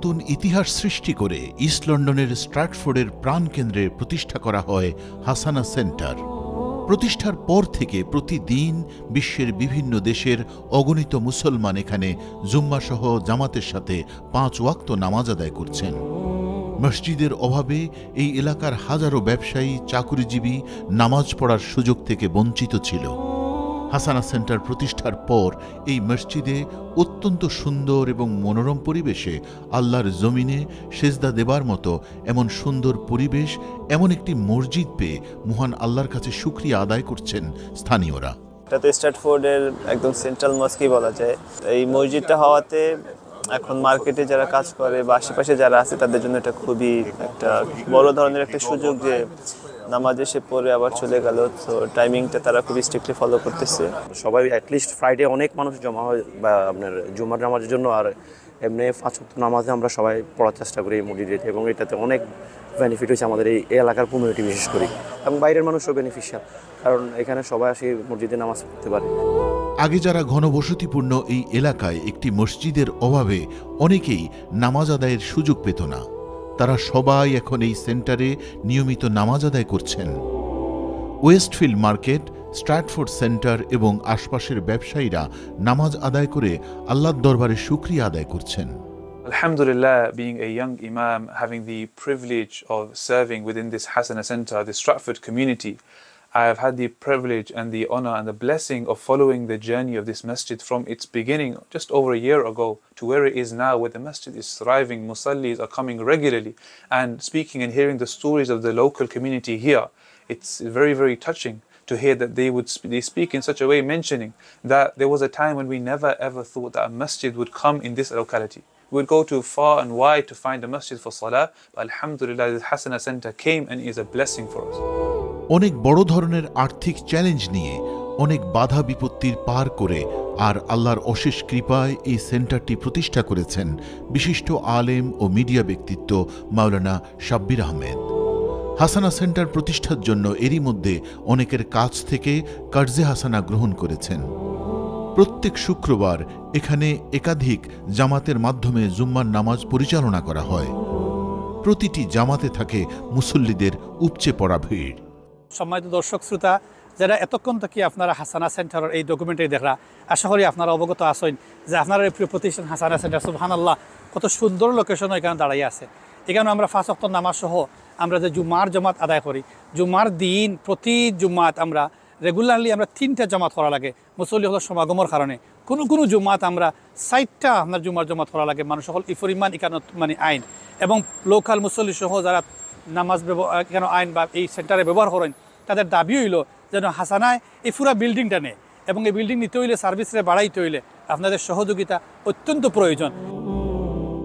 নতুন ইতিহাস সৃষ্টি করে ইস্ট লন্ডনের স্ট্র্যাটফোর্ডের প্রাণকেন্দ্রে প্রতিষ্ঠা করা হয় হাসানা সেন্টার। প্রতিষ্ঠার পর থেকে প্রতিদিন বিশ্বের বিভিন্ন দেশের অগণিত মুসলমান এখানে জুম্মাসহ জামাতের সাথে 5 ওয়াক্ত নামাজ আদায় করছেন। মসজিদের অভাবে এই এলাকার হাজারো ব্যবসায়ী, চাকুরিজীবী নামাজ পড়ার সুযোগ থেকে বঞ্চিত ছিল। হাসানা সেন্টার প্রতিষ্ঠার পর এই মসজিদে অত্যন্ত সুন্দর এবং মনোরম পরিবেশে আল্লাহর জমিনে সেজদা দেবার মতো এমন সুন্দর পরিবেশ, এমন একটি মসজিদ পেয়ে মহান আল্লাহর কাছে শুকরিয়া আদায় করছেন স্থানীয়রা। এটা তো স্ট্র্যাটফোর্ডের একদম সেন্ট্রাল মস্কই বলা যায়। এই মসজিদটা হওয়াতে এখন মার্কেটে যারা কাজ করে বা আশেপাশে যারা আছে তাদের জন্য এটা খুবই একটা বড় ধরনের একটা সুযোগ যে নামাজ এসে পরে আবার চলে গেল। তো টাইমিংটা তারা খুবই স্ট্রিক্টলি ফলো করতেছে। সবাই অ্যাটলিস্ট ফ্রাইডে অনেক মানুষ জমা হয় বা আপনার জুমার নামাজের জন্য, আর এমনি 5 ওয়াক্ত নামাজে আমরা সবাই পড়ার চেষ্টা করি এই মসজিদে, এবং এটাতে অনেক বেনিফিট হয়েছে আমাদের এই এলাকার কমিউনিটি বিশেষ করে, এবং বাইরের মানুষও বেনিফিশিয়াল, কারণ এখানে সবাই আসে মসজিদে নামাজ পড়তে পারে। আগে যারা ঘনবসতিপূর্ণ এই এলাকায় একটি মসজিদের অভাবে অনেকেই নামাজ আদায়ের সুযোগ পেত না, তারা সবাই এখন এই সেন্টারে নিয়মিত নামাজ আদায় করছেন। ওয়েস্টফিল্ড মার্কেট, স্ট্র্যাটফোর্ড সেন্টার এবং আশপাশের ব্যবসায়ীরা নামাজ আদায় করে আল্লাহর দরবারে শুকরিয়া আদায় করছেন। Alhamdulillah, being a young imam, having the privilege of serving within this Hasana Center, the Stratford community, I have had the privilege and the honor and the blessing of following the journey of this masjid from its beginning just over a year ago to where it is now, where the masjid is thriving, musallis are coming regularly, and speaking and hearing the stories of the local community here. It's very, very touching to hear that they speak in such a way, mentioning that there was a time when we never ever thought that a masjid would come in this locality. We would go to far and wide to find a masjid for salah, but alhamdulillah, the Hasana Center came and is a blessing for us. অনেক বড় ধরনের আর্থিক challenge নিয়ে, অনেক বাধা বিপত্তির পার করে আর আল্লাহর অশেষ কৃপায় এই সেন্টারটি প্রতিষ্ঠা করেছেন বিশিষ্ট আলেম ও মিডিয়া ব্যক্তিত্ব মাওলানা শাব্বির আহমেদ। হাসানা সেন্টার প্রতিষ্ঠার জন্য এরই মধ্যে অনেকের কাছ থেকে কার্জে হাসানা গ্রহণ করেছেন। প্রত্যেক শুক্রবার এখানে একাধিক জামাতের মাধ্যমে জুম্মার নামাজ পরিচালনা করা হয়। প্রতিটি জামাতে থাকে মুসল্লিদের উপচে পড়া ভিড়। সম্মানিত দর্শক শ্রোতা, যারা এতক্ষণ থেকে আপনারা হাসানা সেন্টারের এই ডকুমেন্টারি দেখরা, আশা করি আপনারা অবগত আছেন যে আপনারা এই প্রিয় প্রতিষ্ঠান হাসানা সেন্টার, সুবহানাল্লাহ, কত সুন্দর লোকেশন এখানে দাঁড়িয়ে আছে। এখানে আমরা 5 ওয়াক্ত নামাজ সহ আমরা যে জুমার জামাত আদায় করি, জুমার দিন প্রতি জুমাত আমরা রেগুলারলি আমরা 3টা জামাত করা লাগে মুসল্লি হল সমাগমের কারণে। কোনো জুমাত আমরা 4টা আপনার জুমার জামাত করা লাগে। মানুষ সকল এই পরিমাণ এখানে মানে আইন এবং লোকাল মুসল্লি সহ যারা নামাজ কেন আইন বা এই সেন্টারে ব্যবহার করেন, তাদের দাবি হইল যেন হাসানায় এই পুরা বিল্ডিংটা নেয়, এবং এই বিল্ডিং নিতে হইলে সার্ভিসে বাড়াইতে হইলে আপনাদের সহযোগিতা অত্যন্ত প্রয়োজন।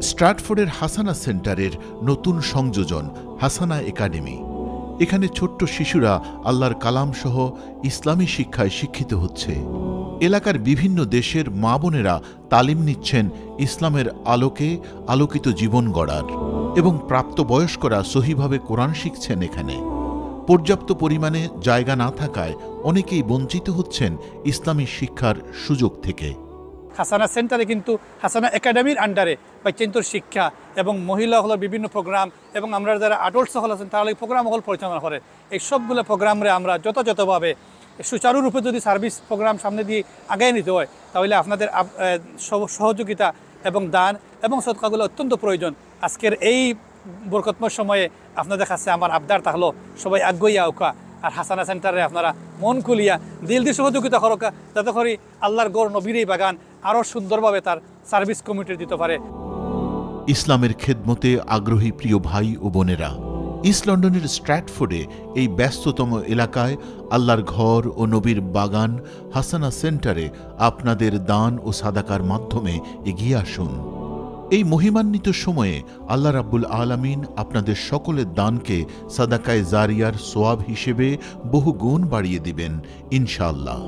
স্ট্র্যাটফোর্ডের হাসানা সেন্টারের নতুন সংযোজন হাসানা একাডেমি। এখানে ছোট্ট শিশুরা আল্লাহর কালাম সহ ইসলামী শিক্ষায় শিক্ষিত হচ্ছে। এলাকার বিভিন্ন দেশের মা বোনেরা তালিম নিচ্ছেন ইসলামের আলোকে আলোকিত জীবন গড়ার, এবং প্রাপ্তবয়স্করা সহিভাবে কোরআন শিখছেন। এখানে পর্যাপ্ত পরিমাণে জায়গা না থাকায় অনেকেই বঞ্চিত হচ্ছেন ইসলামী শিক্ষার সুযোগ থেকে। হাসানা সেন্টারে কিন্তু হাসানা একাডেমির আন্ডারে বাচ্চান্তর শিক্ষা এবং মহিলা হলের বিভিন্ন প্রোগ্রাম, এবং আমরা যারা আডল্ট সকল আছেন তারা এই প্রোগ্রাম হল পরিচালনা করে। এই সবগুলো প্রোগ্রামে আমরা যথাযথভাবে সুচারুরূপে যদি সার্ভিস প্রোগ্রাম সামনে দিয়ে আগায় নিতে হয়, তাহলে আপনাদের সহযোগিতা এবং দান এবং সদকাগুলো অত্যন্ত প্রয়োজন। আজকের এই বরকতময় সময়ে আপনাদের কাছে আমার আবদার থাকলো, সবাই আগ্রহী আউকা আর হাসানা সেন্টারে আপনারা মন খুলিয়া দিল দিয়ে সহযোগিতা করকা, যাতে করে আল্লাহর গড় নবীর এই বাগান আরও সুন্দরভাবে তার সার্ভিস কমিটি দিতে পারে। ইসলামের খেদমতে আগ্রহী প্রিয় ভাই ও বোনেরা, ইস্ট লন্ডনের স্ট্র্যাটফোর্ডে এই ব্যস্ততম এলাকায় আল্লাহর ঘর ও নবীর বাগান হাসানা সেন্টারে আপনাদের দান ও সাদাকার মাধ্যমে এগিয়ে আসুন। এই মহিমান্বিত সময়ে আল্লাহ রাব্বুল আলামিন আপনাদের সকলের দানকে সাদাকায়ে জারিয়ার সোয়াব হিসেবে বহু গুণ বাড়িয়ে দিবেন ইনশাআল্লাহ।